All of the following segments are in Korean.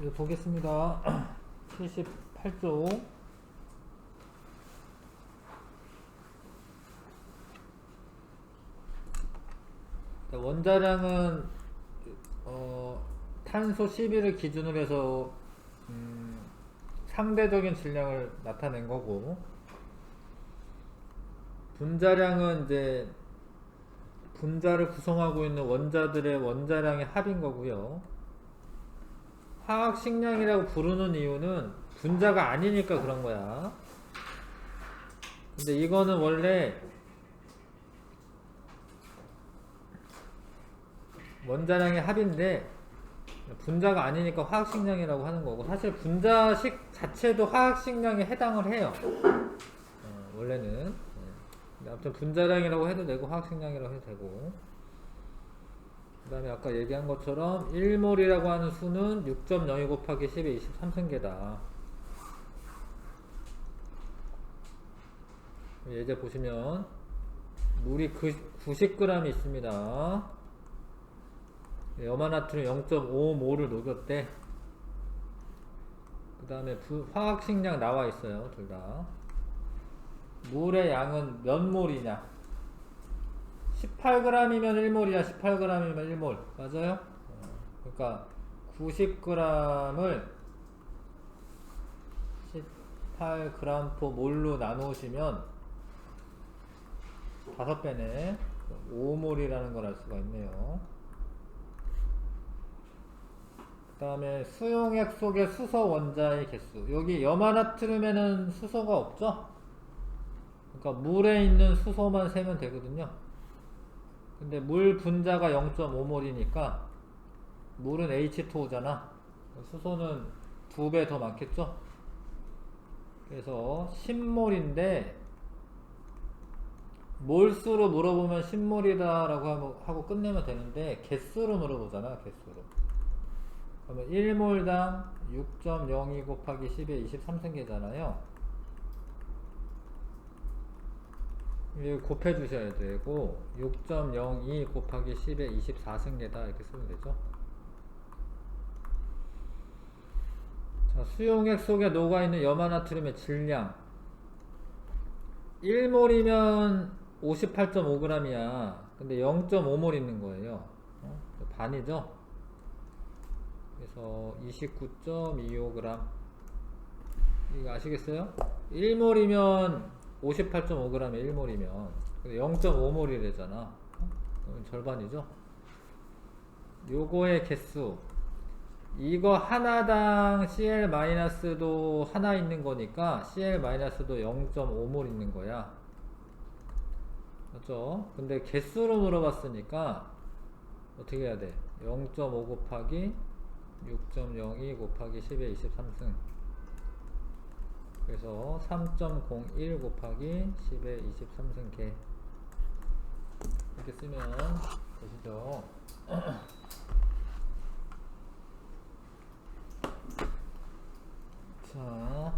이거 보겠습니다. 78조. 원자량은 탄소 10일을 기준으로 해서 상대적인 질량을 나타낸 거고, 분자량은 이제 분자를 구성하고 있는 원자들의 원자량의 합인 거고요. 화학식량이라고 부르는 이유는 분자가 아니니까 그런 거야. 근데 이거는 원래 원자량의 합인데 분자가 아니니까 화학식량이라고 하는 거고, 사실 분자식 자체도 화학식량에 해당을 해요. 원래는. 아무튼 분자량이라고 해도 되고 화학식량이라고 해도 되고, 그 다음에 아까 얘기한 것처럼 1몰이라고 하는 수는 6.02 곱하기 10의 23승계다. 예제 보시면 물이 90g이 있습니다. 염화나트륨 0.5몰을 녹였대. 그 다음에 화학식량 나와 있어요. 둘 다. 물의 양은 몇 몰이냐? 18g이면 1몰이야, 18g이면 1몰. 맞아요? 그러니까 90g을 18g/몰로 나누시면 5배네. 5몰이라는 걸 알 수가 있네요. 그 다음에 수용액 속의 수소 원자의 개수. 여기 염화나트륨에는 수소가 없죠? 그러니까 물에 있는 수소만 세면 되거든요. 근데 물 분자가 0.5몰이니까 물은 H2O잖아. 수소는 2배 더 많겠죠? 그래서 10몰인데 몰수로 물어보면 10몰이다 라고 하고 끝내면 되는데, 개수로 물어보잖아. 개수로. 그러면 1몰당 6.02 곱하기 10의 23승계잖아요. 이거 곱해 주셔야 되고 6.02 곱하기 10의 24승계다 이렇게 쓰면 되죠. 자, 수용액 속에 녹아있는 염화나트륨의 질량 1몰이면 58.5g이야. 근데 0.5몰 있는 거예요. 반이죠. 그래서 29.25g. 이거 아시겠어요? 1몰이면 58.5g에 1몰이면 0.5몰이래잖아. 그럼 절반이죠. 요거의 개수, 이거 하나당 CL-도 하나 있는 거니까 CL-도 0.5몰 있는 거야. 맞죠? 근데 개수로 물어봤으니까 어떻게 해야 돼? 0.5 곱하기 6.02 곱하기 10의 23승. 그래서 3.01 곱하기 10의 23승계 이렇게 쓰면 되시죠. 자,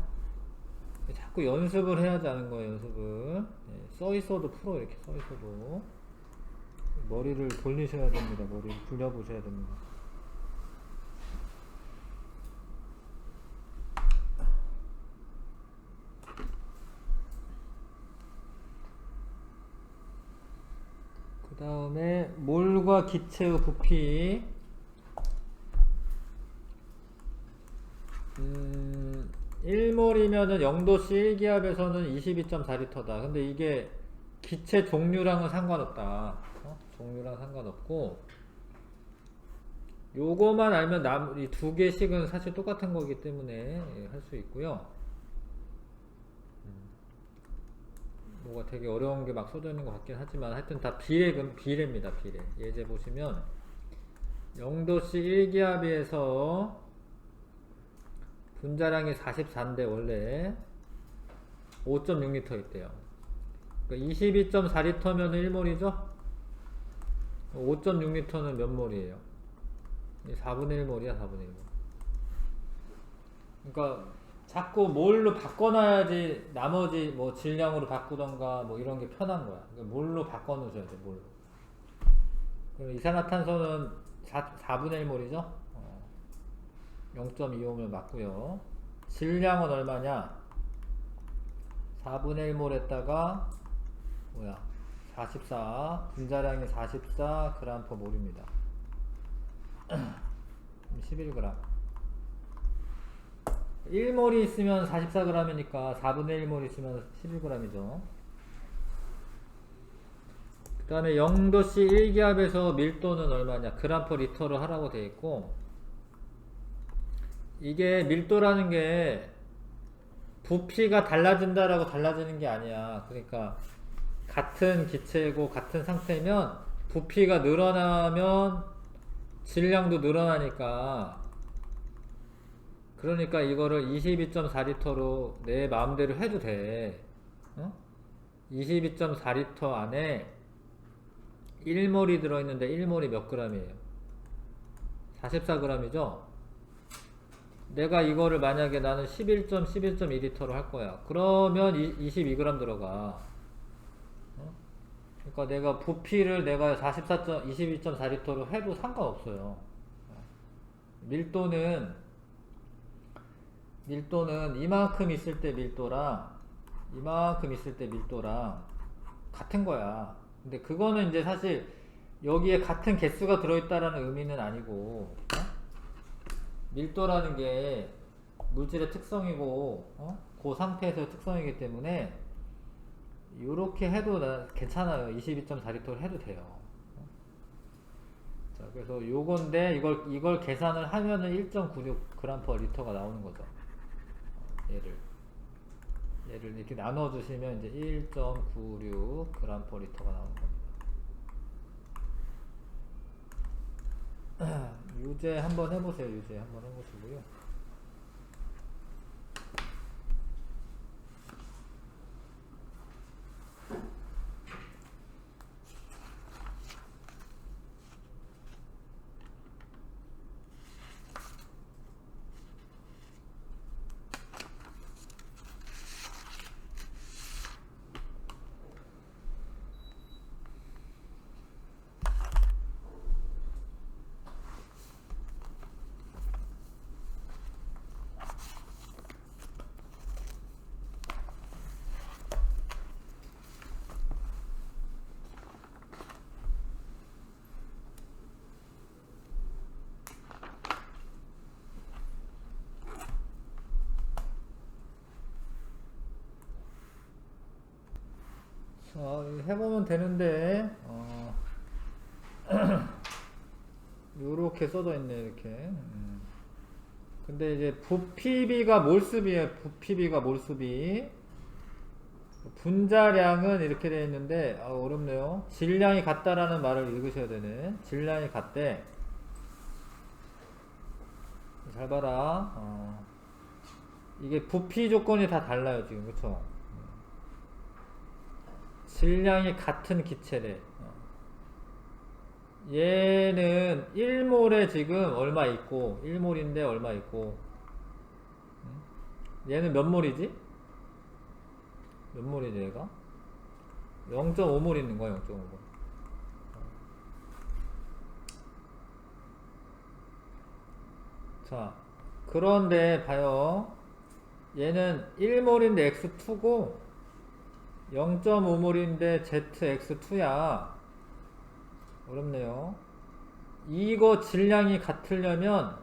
자꾸 연습을 해야지 하는 거예요. 연습을. 써있어도 풀어. 이렇게 써있어도 머리를 돌리셔야 됩니다. 머리를 굴려보셔야 됩니다. 그 다음에 몰과 기체의 부피. 1몰이면은 0도씨 1기압에서는 22.4L다. 근데 이게 기체 종류랑은 상관없다. 종류랑 상관없고, 요거만 알면 이 두 개씩은 사실 똑같은 거기 때문에 할 수 있고요. 뭐가 되게 어려운 게 막 써져 있는 것 같긴 하지만 하여튼 다 비례입니다. 비례. 예제 보시면 0도씨 1기압에서 분자량이 44인데 원래 5.6L 있대요. 그러니까 22.4L면 1몰이죠? 5.6L는 몇 몰이에요? 4분의 1몰이야, 4분의 1몰. 그러니까 자꾸 몰로 바꿔놔야지 나머지 뭐 질량으로 바꾸던가 뭐 이런 게 편한 거야. 그러니까 몰로 바꿔놓으셔야 돼, 몰로. 그럼 이산화탄소는 4분의 1몰이죠? 0.25면 맞고요. 질량은 얼마냐? 4분의 1몰 했다가 뭐야? 44 분자량이 44 g/몰입니다. 11g. 1몰이 있으면 44g이니까 4분의 1몰 있으면 11g이죠. 그 다음에 0도씨 1기압에서 밀도는 얼마냐? g/L로 하라고 되어 있고, 이게 밀도라는 게 부피가 달라진다라고 달라지는 게 아니야. 그러니까 같은 기체고 같은 상태면 부피가 늘어나면 질량도 늘어나니까, 그러니까 이거를 22.4L로 내 마음대로 해도 돼. 22.4L 안에 1몰이 들어있는데 1몰이 몇 g이에요? 44g이죠? 내가 이거를 만약에 나는 11.11.2L로 할 거야. 그러면 22g 들어가. 그러니까 내가 부피를 내가 22.4L로 해도 상관없어요. 밀도는 이만큼 있을 때 밀도랑 이만큼 있을 때 밀도랑 같은 거야. 근데 그거는 이제 사실 여기에 같은 개수가 들어있다라는 의미는 아니고, 밀도라는 게 물질의 특성이고, 그 상태에서의 특성이기 때문에 요렇게 해도 괜찮아요. 22.4L로 해도 돼요. 자, 그래서 요건데 이걸 계산을 하면은 1.96g/L가 나오는 거죠. 얘를 이렇게 나눠 주시면 이제 1.96g/L가 나오는 겁니다. 유제 한번 해보세요. 유제 한번 해보시고요. 해보면 되는데, 요렇게 써져 있네, 이렇게. 근데 이제 부피비가 몰수비예요. 부피비가 몰수비. 분자량은 이렇게 되어 있는데, 어렵네요. 질량이 같다라는 말을 읽으셔야 되네. 질량이 같대. 잘 봐라. 이게 부피 조건이 다 달라요, 지금. 그쵸? 질량이 같은 기체래. 얘는 1몰에 지금 얼마 있고, 1몰인데 얼마 있고, 얘는 몇 몰이지? 몇 몰이지, 얘가? 0.5몰 있는 거야, 0.5몰. 자, 그런데 봐요. 얘는 1몰인데 x2고, 0.5몰인데 zx2야. 어렵네요. 이거 질량이 같으려면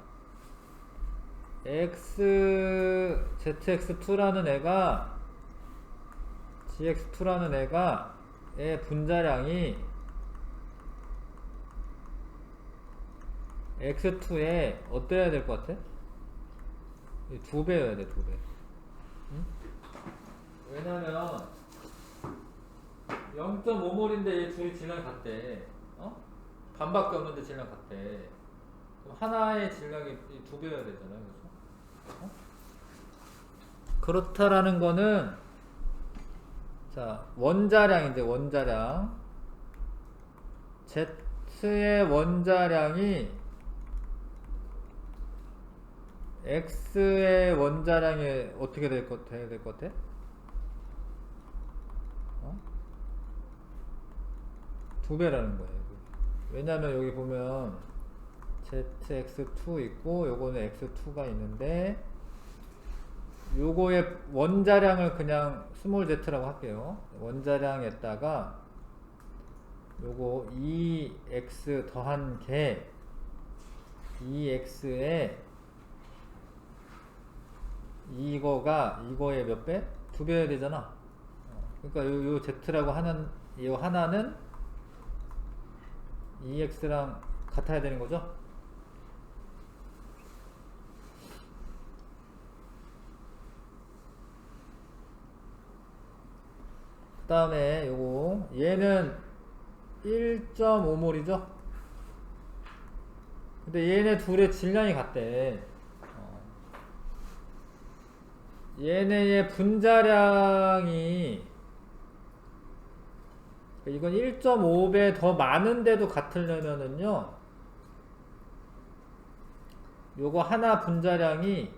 zx2라는 애가 gx2라는 애가 의 분자량이 x2에 어때야 될 것 같아? 2배여야 돼, 2배. 응? 왜냐면 0.5몰인데 얘 둘이 질량이 같대. 반밖에 없는데 질량 같대. 그럼 하나의 질량이 2배여야 되잖아요. 그렇죠? 그렇다라는 거는, 자, 원자량인데, 원자량. Z의 원자량이 X의 원자량이 어떻게 돼야 될 것 같아? 2배라는 거예요. 왜냐면 여기 보면 ZX2 있고 요거는 X2가 있는데 요거의 원자량을 그냥 스몰 z라고 할게요. 원자량에다가 요거 2x 더한 개 2x에 이거의 몇 배? 2배여야 되잖아. 그러니까 요 z라고 하는 이 하나는 2x랑 같아야 되는 거죠. 그 다음에 요거 얘는 1.5몰이죠. 근데 얘네 둘의 질량이 같대. 얘네의 분자량이 이건 1.5배 더 많은데도 같으려면은요 요거 하나 분자량이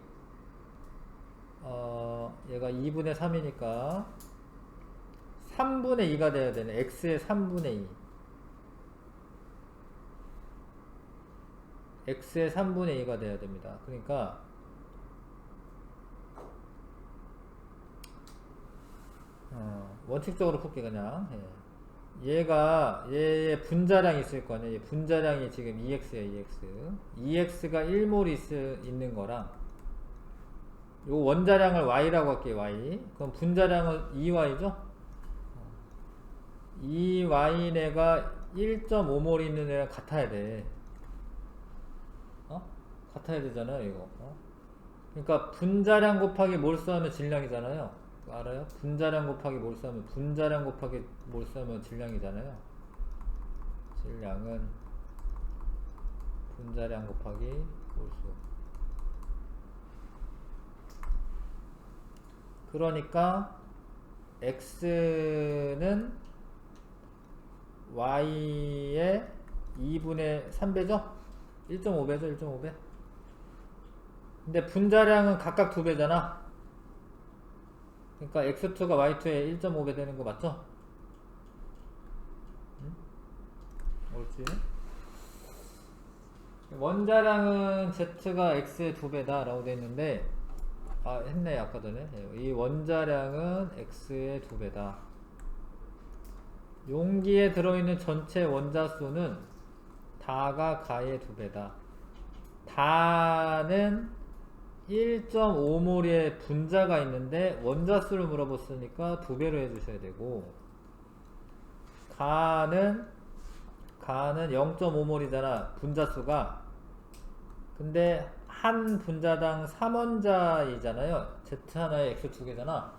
얘가 2분의 3이니까 3분의 2가 돼야 되네. x의 3분의 2 x의 3분의 2가 돼야 됩니다. 그러니까 원칙적으로 풀게 그냥. 얘의 분자량이 있을 거 아니야. 얘 분자량이 지금 2x야. 2x가 1몰 있는 거랑 요 원자량을 y라고 할게요. y. 그럼 분자량은 2y죠. 2y네가 1.5몰 있는 애랑 같아야 돼. 같아야 되잖아요. 이거. 그러니까 분자량 곱하기 몰수 하면 질량이잖아요. 알아요? 분자량 곱하기 몰수 하면 분자량 곱하기 몰수 하면 질량이잖아요. 질량은 분자량 곱하기 몰수. 그러니까 x는 y의 2분의 3배죠? 1.5배죠? 1.5배? 근데 분자량은 각각 2배잖아. 그러니까 x2가 y2에 1.5배 되는 거 맞죠? 응? 옳지? 원자량은 z가 x의 2배다 라고 되어 있는데 했네 아까 전에. 이 원자량은 x의 2배다. 용기에 들어있는 전체 원자수는 다가 가의 2배다. 다는 1.5몰의 분자가 있는데 원자수를 물어봤으니까 2배로 해주셔야 되고, 가는 0.5몰이잖아 분자수가. 근데 한 분자당 3원자이잖아요. Z 하나에 X 2개잖아.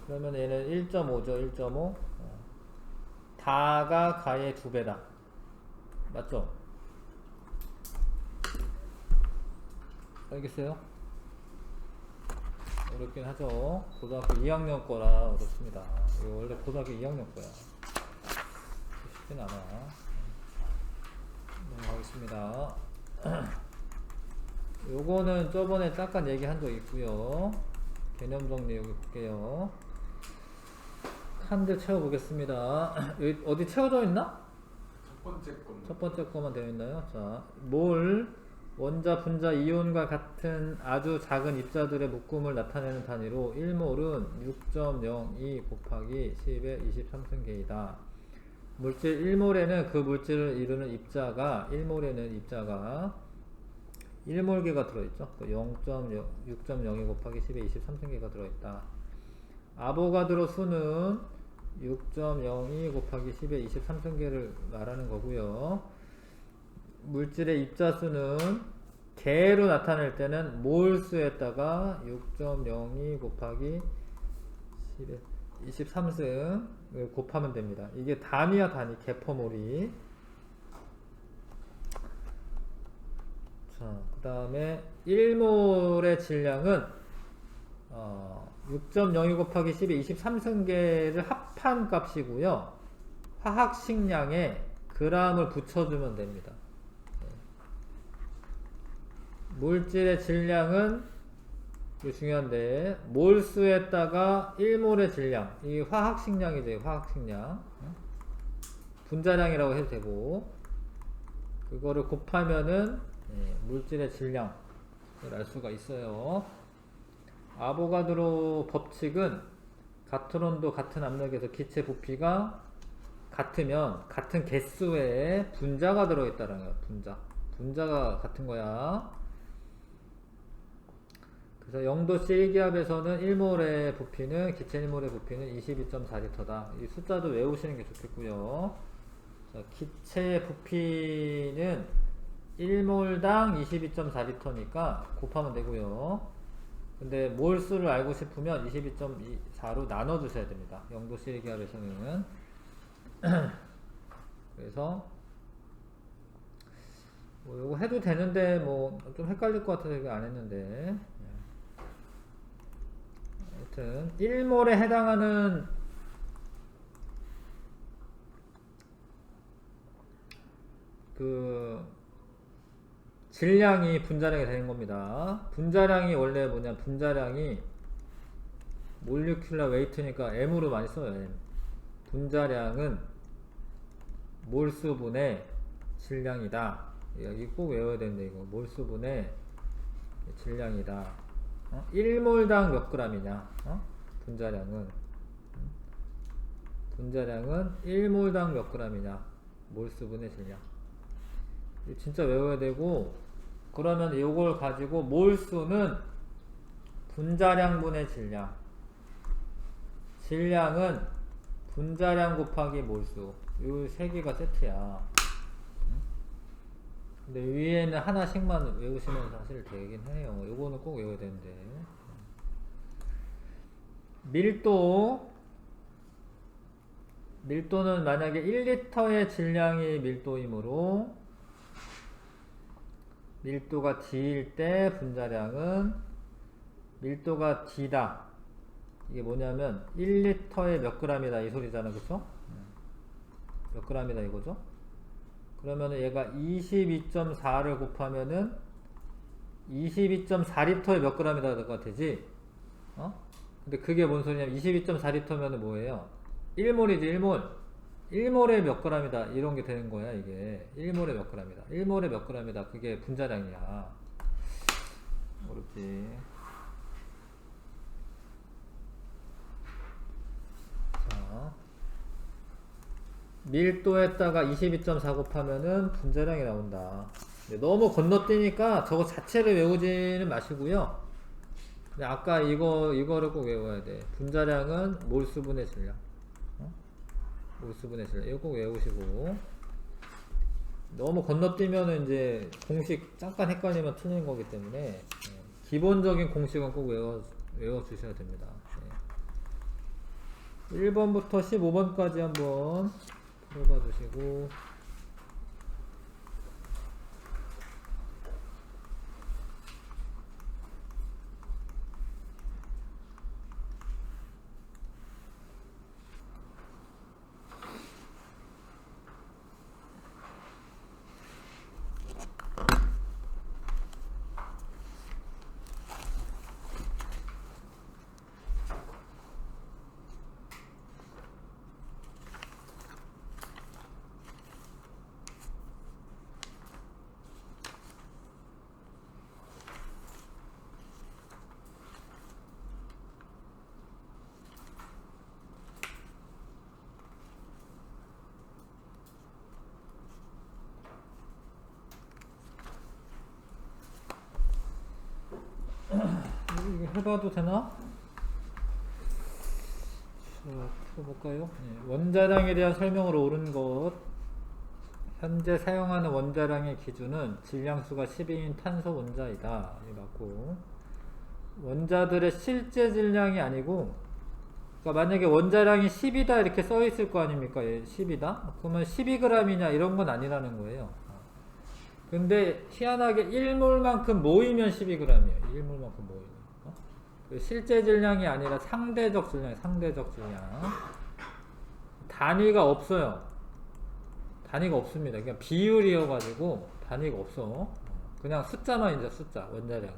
그러면 얘는 1.5죠. 1.5. 다가 가의 2배다. 맞죠? 알겠어요? 어렵긴 하죠. 고등학교 2학년 거라 어렵습니다. 이거 원래 고등학교 2학년 거야. 쉽진 않아. 넘어가겠습니다. 요거는 저번에 잠깐 얘기한 적 있고요. 개념 정리 여기 볼게요. 칸들 채워보겠습니다. 여기 어디 채워져 있나? 첫 번째 거만 되어 있나요? 자, 몰 원자, 분자, 이온과 같은 아주 작은 입자들의 묶음을 나타내는 단위로 1몰은 6.02 곱하기 10의 23승계이다. 물질 1몰에는 그 물질을 이루는 입자가 1몰계가 들어있죠. 6.02 곱하기 10의 23승계가 들어있다. 아보가드로 수는 6.02 곱하기 10의 23승계를 말하는 거고요. 물질의 입자수는 개로 나타낼 때는 몰수에다가 6.02 곱하기 10의 23승을 곱하면 됩니다. 이게 단위야 단위. 개퍼몰이. 자, 그 다음에 1몰의 질량은 6.02 곱하기 10의 23승계를 합한 값이고요. 화학식량에 g을 붙여주면 됩니다. 물질의 질량은 이거 중요한데 몰수에다가 1몰의 질량, 이 화학식량이죠. 화학식량 분자량이라고 해도 되고, 그거를 곱하면은 물질의 질량을 알 수가 있어요. 아보가드로 법칙은 같은 온도 같은 압력에서 기체 부피가 같으면 같은 개수의 분자가 들어있다는 거야. 분자가 같은 거야. 그래서 0도 C기압에서는 1몰의 부피는 기체 1몰의 부피는 22.4L다. 이 숫자도 외우시는 게 좋겠고요. 자, 기체의 부피는 1몰당 22.4L니까 곱하면 되고요. 근데 몰수를 알고 싶으면 22.4로 나눠 주셔야 됩니다. 0도 C기압에서는. 그래서 뭐 요거 해도 되는데 뭐 좀 헷갈릴 것 같아서 이거 안 했는데, 하여튼 1몰에 해당하는 그 질량이 분자량이 되는 겁니다. 분자량이 원래 뭐냐, 분자량이 몰리큘러 웨이트니까 M으로 많이 써요. M. 분자량은 몰수분의 질량이다. 여기 꼭 외워야 되는데, 이거 몰수분의 질량이다. 1몰당 몇 g이냐? 분자량은 1몰당 몇 g이냐? 몰수분의 질량. 진짜 외워야 되고, 그러면 이걸 가지고 몰수는 분자량분의 질량, 질량은 분자량 곱하기 몰수, 이 세 개가 세트야. 근데 위에는 하나씩만 외우시면 사실 되긴 해요. 요거는 꼭 외워야 되는데. 밀도는 만약에 1리터의 질량이 밀도이므로 밀도가 D일 때 분자량은 밀도가 D다. 이게 뭐냐면 1리터에 몇 g이다 이 소리잖아. 그쵸? 몇 g이다 이거죠? 그러면은 얘가 22.4를 곱하면은 22.4리터에 몇 g이다가 되지? 근데 그게 뭔 소리냐면 22.4리터면은 뭐예요? 1몰이지 1몰. 1몰에 몇 g이다 이런 게 되는 거야. 이게 1몰에 몇 g이다 1몰에 몇 g이다 그게 분자량이야. 어렵지. 자, 밀도에다가 22.4 곱하면은 분자량이 나온다. 너무 건너뛰니까 저거 자체를 외우지는 마시고요. 근데 아까 이거를 꼭 외워야 돼. 분자량은 몰수분의 질량. 몰수분의 질량. 이거 꼭 외우시고. 너무 건너뛰면은 이제 공식 잠깐 헷갈리면 틀리는 거기 때문에 기본적인 공식은 꼭 외워 주셔야 됩니다. 1번부터 15번까지 한번 풀어봐 주시고. 이거 해봐도 되나? 풀어볼까요? 원자량에 대한 설명으로 옳은 것. 현재 사용하는 원자량의 기준은 질량수가 12인 탄소 원자이다. 이 맞고, 원자들의 실제 질량이 아니고, 그러니까 만약에 원자량이 10이다 이렇게 써 있을 거 아닙니까? 10이다? 그러면 12g이냐 이런 건 아니라는 거예요. 근데 희한하게 1몰만큼 모이면 12g이에요. 1몰만큼 모이면. 실제 질량이 아니라 상대적 질량. 단위가 없어요. 단위가 없습니다. 그냥 비율이어가지고 단위가 없어. 그냥 숫자만 이제 숫자, 원자량은.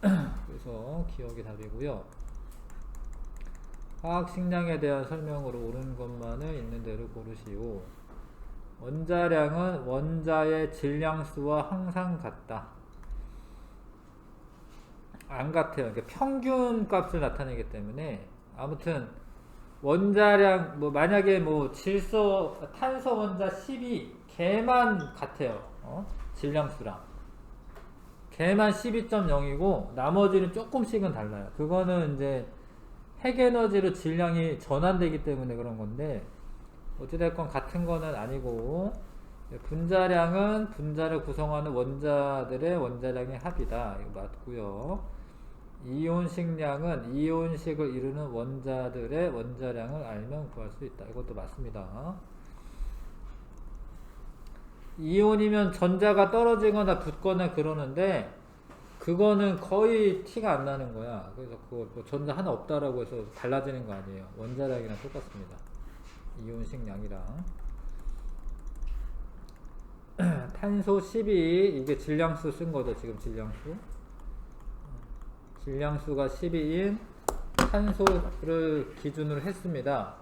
그래서 기억이 답이고요. 화학식량에 대한 설명으로 옳은 것만을 있는 대로 고르시오. 원자량은 원자의 질량수와 항상 같다. 안 같아요. 그러니까 평균 값을 나타내기 때문에. 아무튼 원자량 뭐 만약에 뭐 탄소 원자 12 걔만 같아요. 질량수랑 걔만 12.0이고 나머지는 조금씩은 달라요. 그거는 이제 핵에너지로 질량이 전환되기 때문에 그런 건데 어찌됐건 같은 거는 아니고, 분자량은 분자를 구성하는 원자들의 원자량의 합이다. 이거 맞고요. 이온식량은 이온식을 이루는 원자들의 원자량을 알면 구할 수 있다. 이것도 맞습니다. 이온이면 전자가 떨어지거나 붙거나 그러는데 그거는 거의 티가 안 나는 거야. 그래서 그거 뭐 전자 하나 없다라고 해서 달라지는 거 아니에요. 원자량이랑 똑같습니다. 이온식량이랑. 탄소 12 이게 질량수 쓴 거죠. 지금 질량수가 12인 탄소를 기준으로 했습니다.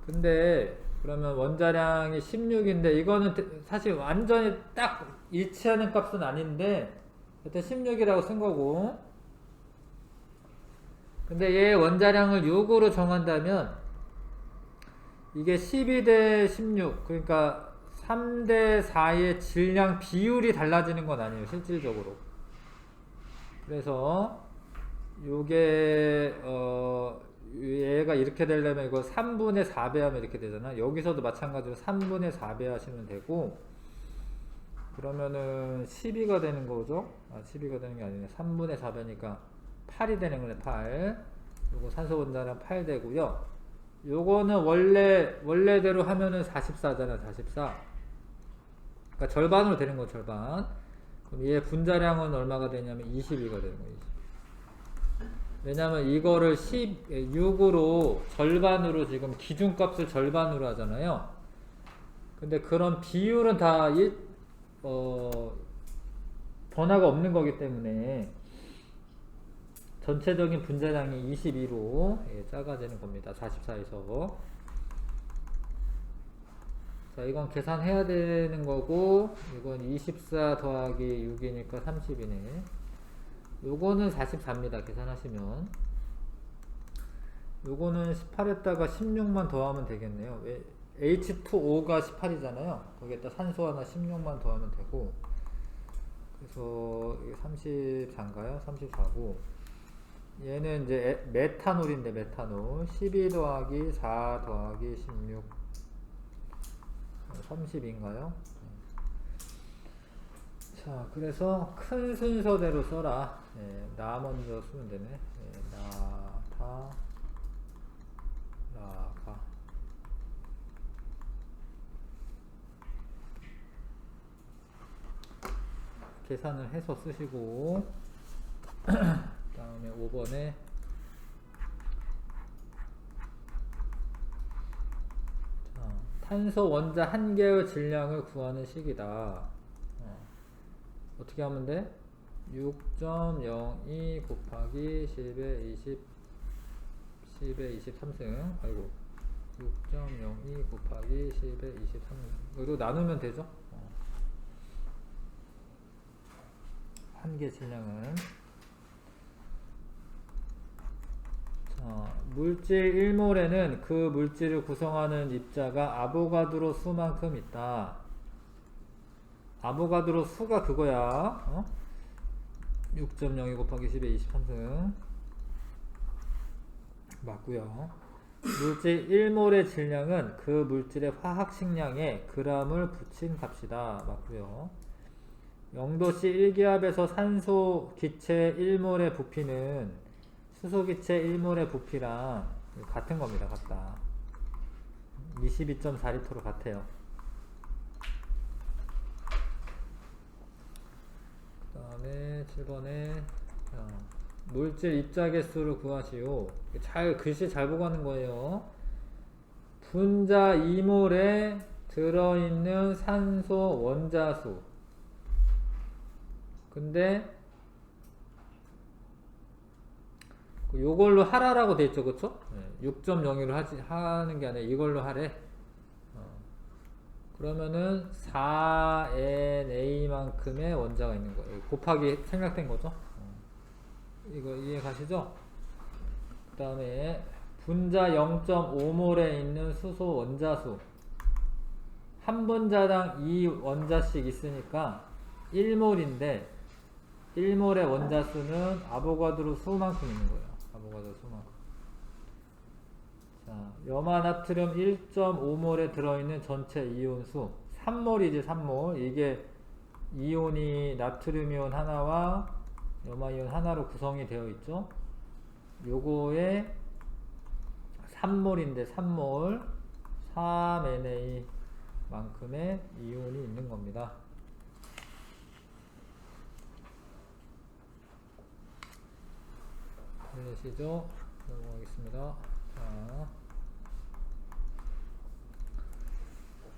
근데 그러면 원자량이 16인데 이거는 사실 완전히 딱 일치하는 값은 아닌데 그때 16이라고 쓴 거고, 근데 얘 원자량을 6으로 정한다면 이게 12대 16 그러니까 3대 4의 질량 비율이 달라지는 건 아니에요. 실질적으로. 그래서 요게 얘가 이렇게 되려면 이거 3분의 4배 하면 이렇게 되잖아. 여기서도 마찬가지로 3분의 4배 하시면 되고, 그러면은 12가 되는 거죠. 12가 되는 게 아니라 3분의 4배니까 8이 되는 거네. 8. 요거 산소 원자량 8 되고요. 요거는 원래대로 하면은 44잖아. 44. 그러니까 절반으로 되는 거 절반. 그럼 얘 분자량은 얼마가 되냐면 22가 되는 거예요. 20. 왜냐면 이거를 6으로 절반으로 지금 기준값을 절반으로 하잖아요. 근데 그런 비율은 다 변화가 없는 거기 때문에 전체적인 분자량이 22로 작아지는 겁니다. 44에서. 자, 이건 계산해야 되는 거고, 이건 24 더하기 6이니까 30이네. 요거는 44입니다. 계산하시면. 요거는 18에다가 16만 더하면 되겠네요. 왜? H2O가 18이잖아요. 거기에다 산소 하나 16만 더하면 되고, 그래서 이게 34인가요? 34고, 얘는 이제 메탄올인데 메탄올 12 더하기 4 더하기 16 30인가요? 자, 그래서 큰 순서대로 써라. 나 먼저 쓰면 되네. 가 계산을 해서 쓰시고 그 다음에 5번에 탄소 원자 한 개의 질량을 구하는 식이다. 어떻게 하면 돼? 6.02 곱하기 10의 23승. 아이고. 6.02 곱하기 10의 23승. 이거 나누면 되죠? 한 개 질량은. 물질 1몰에는 그 물질을 구성하는 입자가 아보가드로 수만큼 있다. 아보가드로 수가 그거야. 6.02 곱하기 10의 23승. 맞고요. 물질 1몰의 질량은 그 물질의 화학식량에 g을 붙인 값이다. 맞고요. 0도씨 1기압에서 산소 기체 1몰의 부피는 수소 기체 1몰의 부피랑 같은 겁니다. 같다. 22.4리터로 같아요. 그 다음에 7번에 물질 입자 개수를 구하시오. 글씨 잘 보고 하는 거예요. 분자 2몰에 들어있는 산소 원자수. 근데 요걸로 하라라고 돼 있죠, 그쵸? 6.01로 하는 게 아니라 이걸로 하래. 그러면은 4NA만큼의 원자가 있는 거예요. 곱하기 생략된 거죠. 이거 이해 가시죠? 그 다음에 분자 0.5몰에 있는 수소 원자수 한 분자당 2원자씩 있으니까 1몰인데 1몰의 원자수는 아보가드로 수만큼 있는 거예요. 아보가드로 수만큼. 자, 염화나트륨 1.5몰에 들어있는 전체 이온수 3몰이지 3몰. 이게 이온이 나트륨이온 하나와 염화이온 하나로 구성이 되어 있죠. 요거에 3몰인데 3몰 3Na 만큼의 이온이 있는 겁니다. 이해되시죠? 넘어가겠습니다. 자,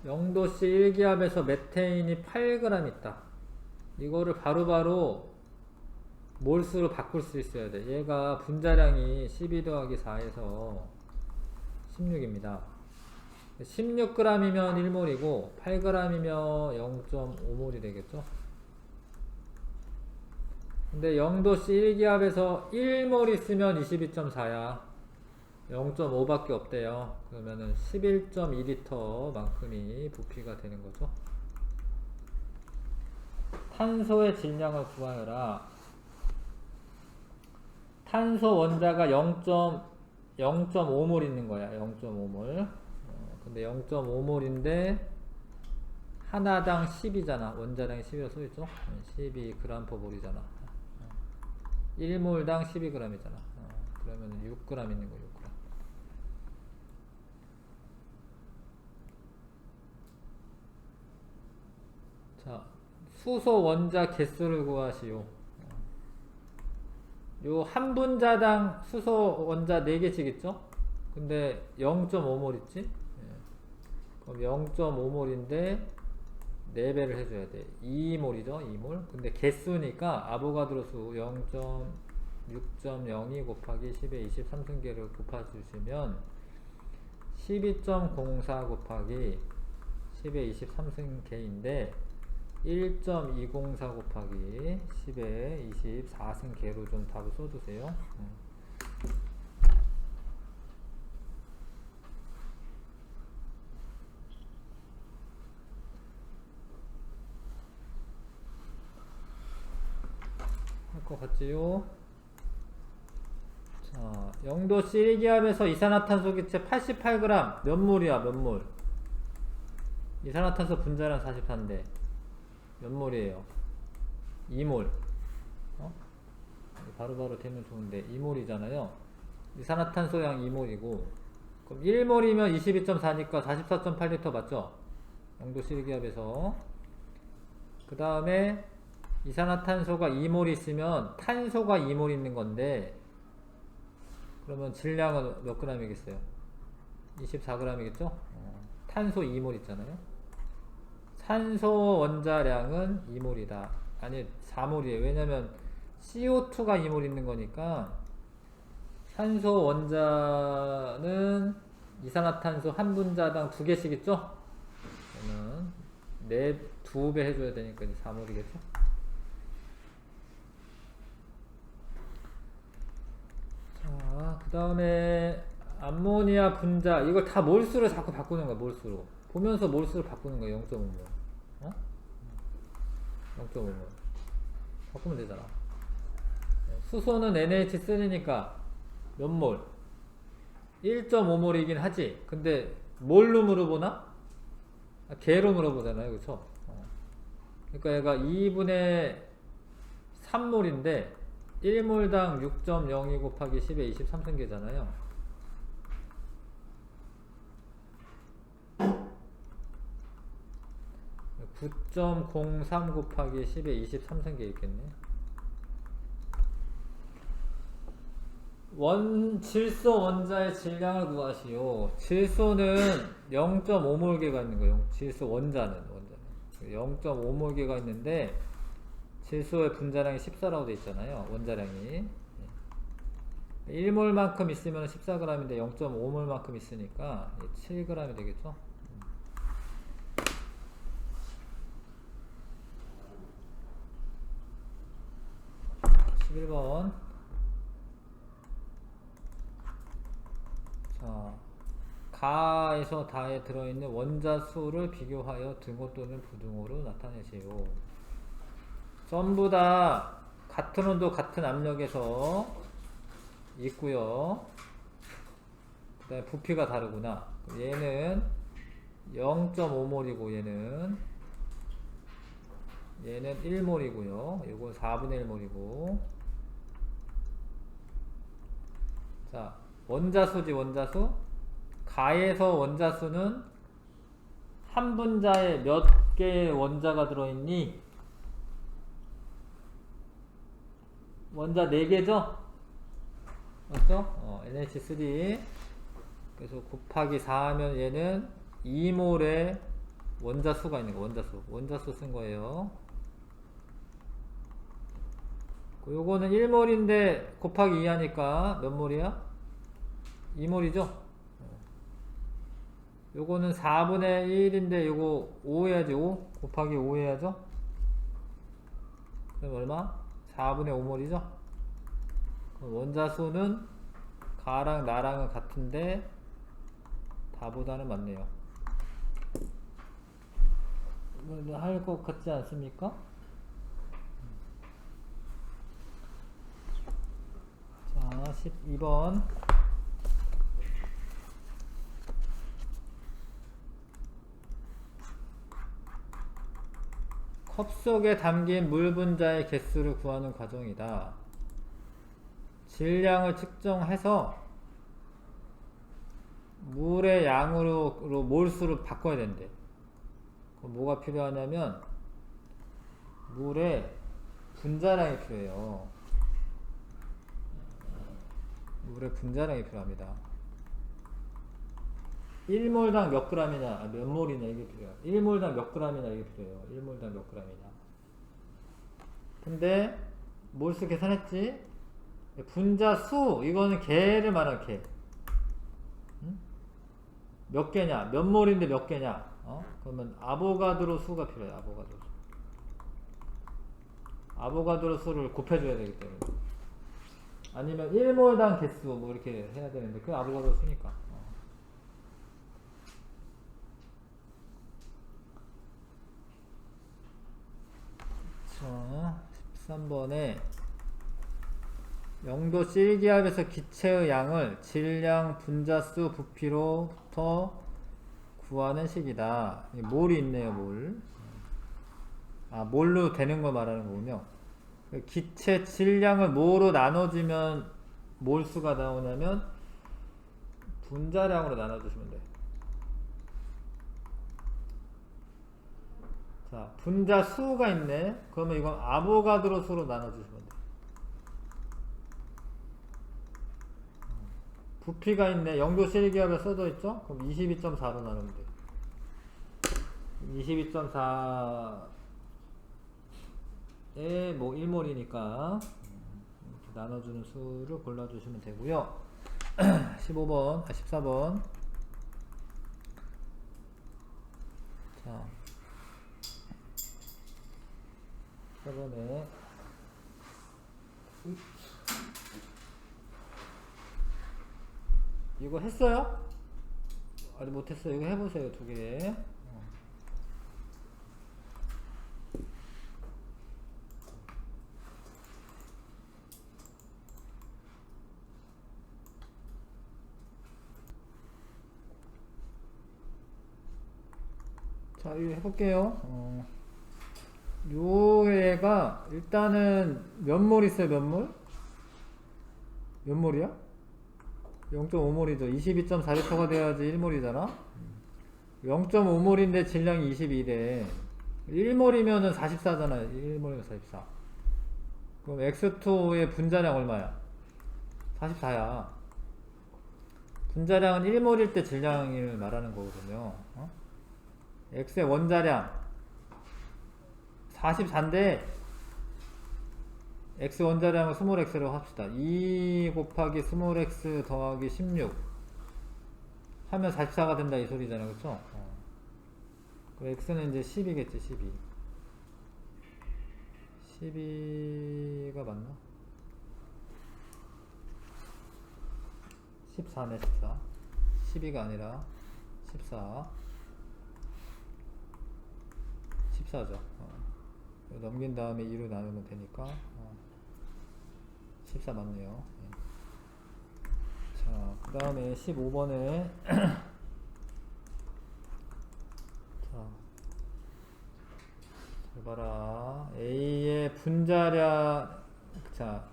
0도씨 1기압에서 메테인이 8g 있다. 이거를 바로바로 몰수로 바꿀 수 있어야 돼. 얘가 분자량이 12 더하기 4에서 16입니다. 16g이면 1몰이고 8g이면 0.5몰이 되겠죠. 근데 0도씨 1기압에서 1몰 있으면 22.4야. 0.5밖에 없대요. 그러면은 11.2L 만큼이 부피가 되는 거죠. 탄소의 질량을 구하여라. 탄소 원자가 0.5몰 있는 거야. 0.5몰. 근데 0.5몰인데 하나당 10이잖아. 원자량이 10이라고 써있죠? 12g/몰이잖아. 1몰당 12g이잖아. 그러면 6g 있는 거 6g. 자, 수소 원자 개수를 구하시오. 요 한 분자당 수소 원자 4개씩 있죠? 근데 0.5몰 있지? 그럼 0.5몰인데 4배를 해줘야 돼. 2몰이죠? 2몰. 근데 개수니까 아보가드로 수 0.6.02 곱하기 10의 23승계를 곱해주시면 12.04 곱하기 10의 23승계인데 1.204 곱하기 10의 24승계로 좀 답을 써주세요. 할 것 같지요? 자, 0도씨 1기압에서 이산화탄소 기체 88g 몇 몰이야? 몇 몰? 이산화탄소 분자량 44인데 몇 몰이에요? 2몰. 바로바로 되면 좋은데 2몰이잖아요. 이산화탄소량 2몰이고 그럼 1몰이면 22.4니까 44.8L 맞죠? 0도씨 1기압에서. 그 다음에 이산화탄소가 2몰 있으면 탄소가 2몰 있는 건데 그러면 질량은 몇 g이겠어요? 24g이겠죠? 탄소 2몰 있잖아요. 산소 원자량은 2몰이다. 아니 4몰이에요. 왜냐면 CO2가 2몰 있는 거니까 산소 원자는 이산화탄소 한 분자당 2개씩 있죠? 그러면 2배 해줘야 되니까 4몰이겠죠? 자, 그 다음에 암모니아 분자 이걸 다 몰수로 자꾸 바꾸는 거야. 몰수로 보면서 몰수를 바꾸는 거야. 0.5몰 0.5몰 바꾸면 되잖아. 수소는 NH3니까 몇 몰? 1.5몰이긴 하지. 근데 뭘로 물어보나? 개로 물어보잖아요. 그쵸? 그러니까 얘가 2분의 3몰인데 1몰당 6.02 곱하기 10의 23승계잖아요. 9.03 곱하기 10의 23승계 있겠네. 질소 원자의 질량을 구하시오. 질소는 0.5몰계가 있는 거예요. 질소 원자는 0.5몰계가 있는데 질소의 분자량이 14라고 되어 있잖아요. 원자량이 1몰만큼 있으면 14g인데 0.5몰만큼 있으니까 7g이 되겠죠. 11번. 자, 가에서 다에 들어있는 원자수를 비교하여 등호 또는 부등호로 나타내세요. 전부 다 같은 온도 같은 압력에서 있고요. 그 다음에 부피가 다르구나. 얘는 0.5몰이고 얘는 1몰이고요. 이건 4분의 1몰이고. 자, 원자수지 원자수. 가에서 원자수는 한 분자에 몇 개의 원자가 들어있니? 원자 4개죠? 맞죠? NH3. 그래서 곱하기 4 하면 얘는 2몰의 원자수가 있는 거, 원자수 쓴 거예요. 요거는 1몰인데 곱하기 2 하니까 몇 몰이야? 2몰이죠? 요거는 4분의 1인데 요거 5 해야지. 5 곱하기 5 해야죠? 그럼 얼마? 4분의 5몰이죠? 원자수는 가랑 나랑은 같은데 다보다는 많네요. 할 것 같지 않습니까? 자, 12번. 컵 속에 담긴 물 분자의 개수를 구하는 과정이다. 질량을 측정해서 물의 양으로 몰수를 바꿔야 된대. 그럼 뭐가 필요하냐면 물의 분자량이 필요해요. 물의 분자량이 필요합니다. 1몰당 몇 g이냐, 몇 몰이냐 이게 필요해요. 1몰당 몇 g이냐 이게 필요해요. 1몰당 몇 g이냐. 근데 몰수 계산했지? 분자 수, 이거는 개를 말하는 개. 응? 몇 개냐? 몇 몰인데 몇 개냐? 그러면 아보가드로 수가 필요해요. 아보가드로 수. 아보가드로 수를 곱해줘야 되기 때문에. 아니면 1몰당 개수 뭐 이렇게 해야 되는데 그 아보가드로 수니까. 자, 13번에 0도 C기압에서 기체의 양을 질량, 분자수, 부피로부터 구하는 식이다. 몰이 있네요, 몰. 몰로 되는 거 말하는 거군요. 기체 질량을 뭐로 나눠주면 몰수가 나오냐면 분자량으로 나눠주시면 돼요. 자, 분자 수가 있네. 그러면 이건 아보가드로 수로 나눠주시면 돼요. 부피가 있네. 0도 C기압에 써져 있죠? 그럼 22.4로 나누면 돼요. 22.4에 뭐 1몰이니까 이렇게 나눠주는 수를 골라주시면 되고요. 14번. 자, 14번에 이거 했어요? 아직 못했어요. 이거 해보세요. 2개. 자, 이거 해볼게요. 요 애가 일단은 몇 몰 있어요? 몇 몰? 몇 몰이야? 0.5몰이죠. 22.4L가 돼야지 1몰이잖아. 0.5몰인데 질량이 22래. 1몰이면은 44잖아. 1몰이면 44. 그럼 X2의 분자량 얼마야? 44야. 분자량은 1몰일 때 질량을 말하는 거거든요. X의 원자량 44인데 X 원자량을 스몰 x로 합시다. 2 곱하기 스몰 x 더하기 16 하면 44가 된다 이 소리잖아요. 그쵸? x는 이제 10이겠지. 12가 맞나? 14네 14. 12가 아니라 14. 14죠. 넘긴 다음에 2로 나누면 되니까 14 맞네요. 자, 그 다음에 15번에 자, 잘 봐라. A의 분자량, 자,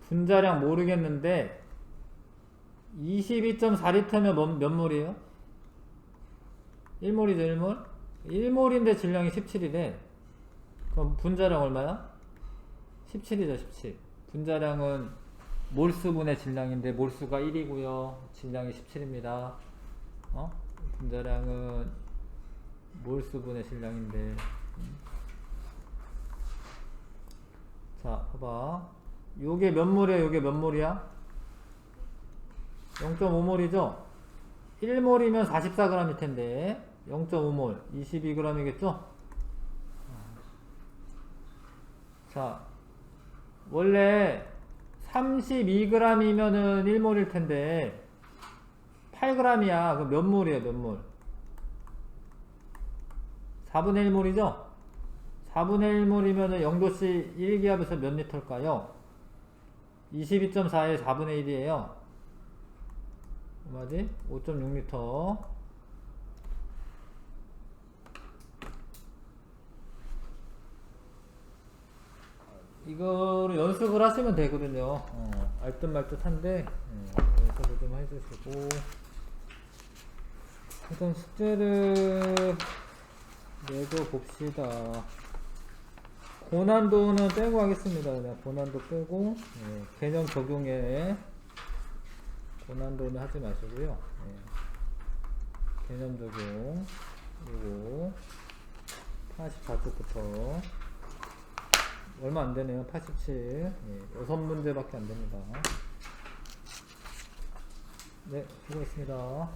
분자량 모르겠는데 22.4리터면 몇 몰이에요? 1몰이죠, 1몰? 1몰인데 질량이 17이래. 그럼 분자량 얼마야? 17이죠, 17. 분자량은 몰수분의 질량인데 몰수가 1이고요. 질량이 17입니다. 분자량은 몰수분의 질량인데. 자, 봐봐. 요게 몇 몰이야, 요게 몇 몰이야? 0.5몰이죠? 1몰이면 44g일 텐데 0.5몰 22g이겠죠? 자, 원래 32g이면은 1몰일 텐데 8g이야. 그럼 몇 몰이에요, 몇 몰? 4분의 1몰이죠? 4분의 1몰이면은 0도씨 1기압에서 몇 리터일까요? 22.4에 4분의 1이에요. 얼마지? 5.6리터. 이거를 연습을 하시면 되거든요. 알듯 말듯 한데 연습을 좀 해주시고 일단 숙제를 내줘 봅시다. 고난도는 빼고 하겠습니다. 그냥 고난도 빼고 개념 적용에 고난도는 하지 마시고요. 개념 적용 그리고 84쪽부터 얼마 안 되네요. 87. 6문제밖에 안 됩니다. 네, 수고했습니다.